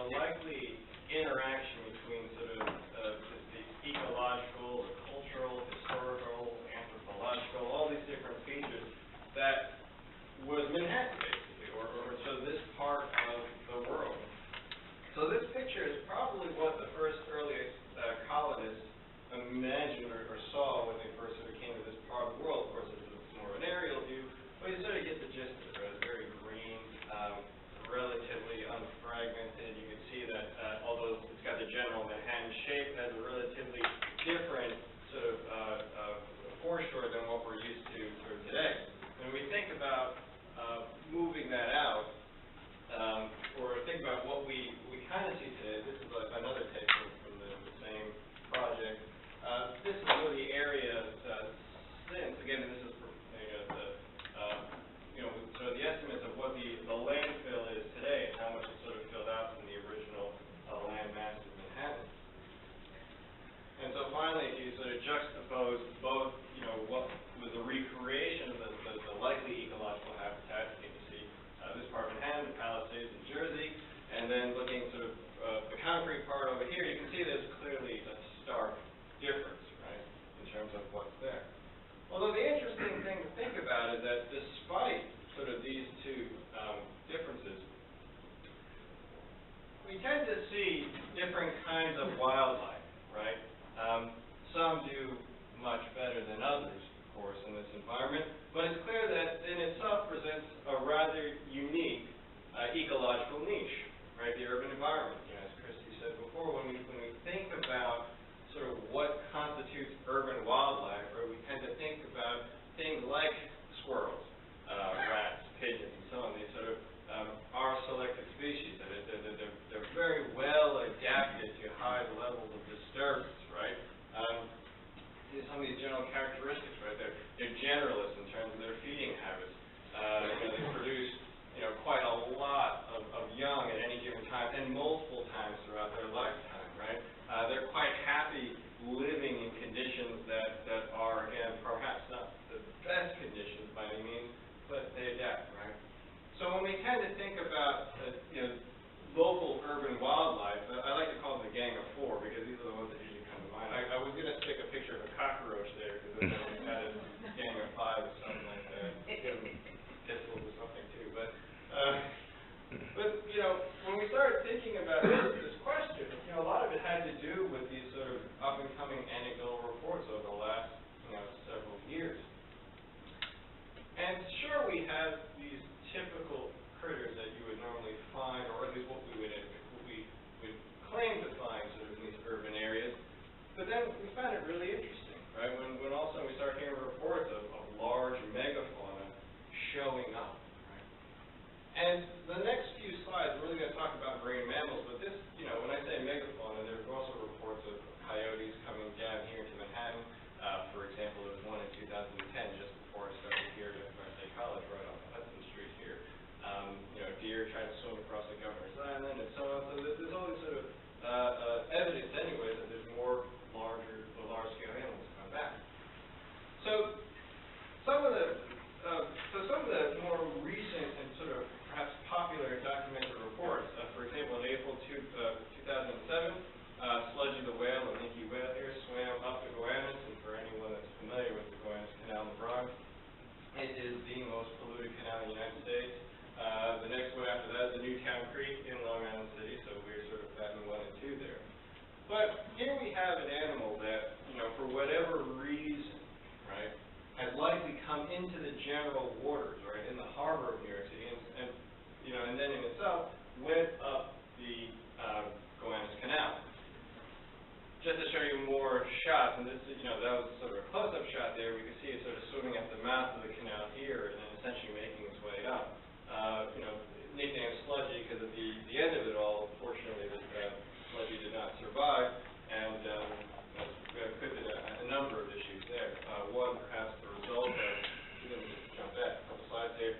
the likely interaction between sort of the ecological, the cultural, historical, anthropological, all these different features that was Manhattan, basically, or so this part of the world. So this picture is probably what the first earliest colonists imagined or saw when they first sort of came to this part of the world. Of course, it's more of an aerial view, but you sort of get the gist of it, right? It's very green, relatively unfragmented. You can see that although it's got the general Manhattan shape, it has a relatively different sort of foreshore than what we're used to sort of today. When we think about moving that out, or think about what we kind of see today, this is like another take from the same project. This is really the area since, again, this is so the estimates of what the landfill is today, and how much is sort of filled out from the original land mass of Manhattan. And so finally, if you sort of juxtapose both, what was the recreation of the likely ecological habitat, you can see this part of Manhattan, the Palisades in Jersey, and then looking sort of the concrete part over here, you can see there's clearly a stark difference, right, in terms of what's there. Although the interesting thing to think about is that despite sort of these two differences, we tend to see different kinds of wildlife, right? Some do much better than others, of course, in this environment, but it's clear that in itself presents a rather unique ecological niche, right? The urban environment. As Christy said before, when we think about sort of what constitutes urban wildlife, right, we tend to think about things like squirrels, rats, pigeons, and so on. These sort of are selected species. They're very well adapted to high levels of disturbance, right? Some of these general characteristics, right? They're generalists in terms of their feeding habits. They produce, quite a lot of young at any given time, and multiple times throughout their lifetime, right? They're quite happy living in conditions that are, again, perhaps not the best conditions by any means, but they adapt, right? So when we tend to think about, local urban wildlife, I like to call them the gang of four, because these are the ones that usually come to mind. I was going to stick a picture of a cockroach there, because then we had a gang of five or something like that. Pistols or something too, but when we started thinking about this question, a lot of it had to do with these sort of up-and-coming anecdotal reports over the last, several years. And sure, we have these typical critters that you would normally find, or at least what we would claim to find sort of in these urban areas. But then we found it really interesting, right? When all of a sudden we start hearing reports of large megafauna showing up, right? And the next few slides, we're really going to talk about marine mammals, but this, when I say megafauna, there are also reports of coyotes coming down here into Manhattan. For example, there was one in 2010, just before I started here at State College, right off Hudson Street here. Deer trying to swim across the Governor's Island, and so on. So there's all this sort of evidence, anyway, that there's more large-scale animals coming back. So some of the more recent and sort of perhaps popular documented reports, for example, in April 2007, Sludgy the whale, or Minke whale here, swam up the Gowanus, and for anyone that's familiar with the Gowanus Canal in the Bronx, it is the most polluted canal in the United States. The next one after that is the Newtown Creek in Long Island City, so we're sort of batting 1 and 2 there. But here we have an animal that, for whatever reason, right, has likely come into the general waters, right, in the harbor of New York City, and then in itself went up the Gowanus Canal. Just to show you more shots, and this is, that was sort of a close-up shot there. We can see it sort of swimming at the mouth of the canal here, and then essentially making its way up. Nicknamed Sludgy because at the end of it all, unfortunately, Sludgy did not survive, and could have been a number of issues there. One, perhaps the result of, let me just jump back a couple slides here.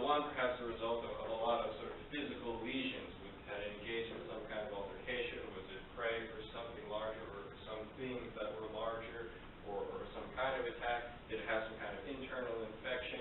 One, perhaps the result of a lot of sort of physical lesions. Had engaged in some kind of altercation. Was it prey for something larger, or some things that were larger, or some kind of attack? Did it have some kind of internal infection?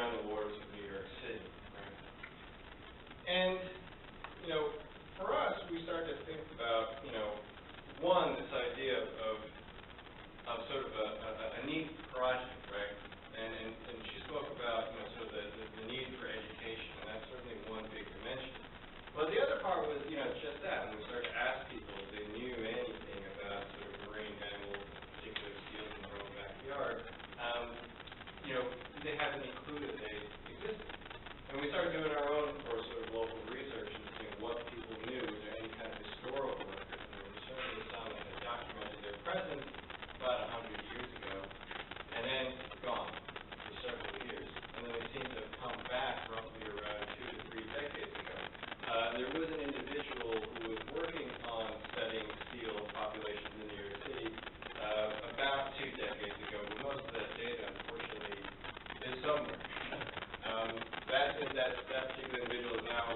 around the waters of New York City, right? And, you know, for us, we started to think about, you know, one, this idea of sort of a neat project, right? And she spoke about, you know, sort of the need for education, and that's certainly one big dimension. But the other part was, you know, just that, when we started to ask people if they knew anything about sort of marine mammals, particularly seals in their own backyard, you know, they had any clue that they existed. And we started doing our own sort of local research and seeing what people knew. Was there any kind of historical record? And there was certainly some that had documented their presence about 100 years ago, and then gone for several years. And then they seem to have come back roughly around 2 to 3 decades ago. There was an individual who was working on studying seal populations in New York City about 2 decades ago, but most of that data, unfortunately, is somewhere. That particular individual is now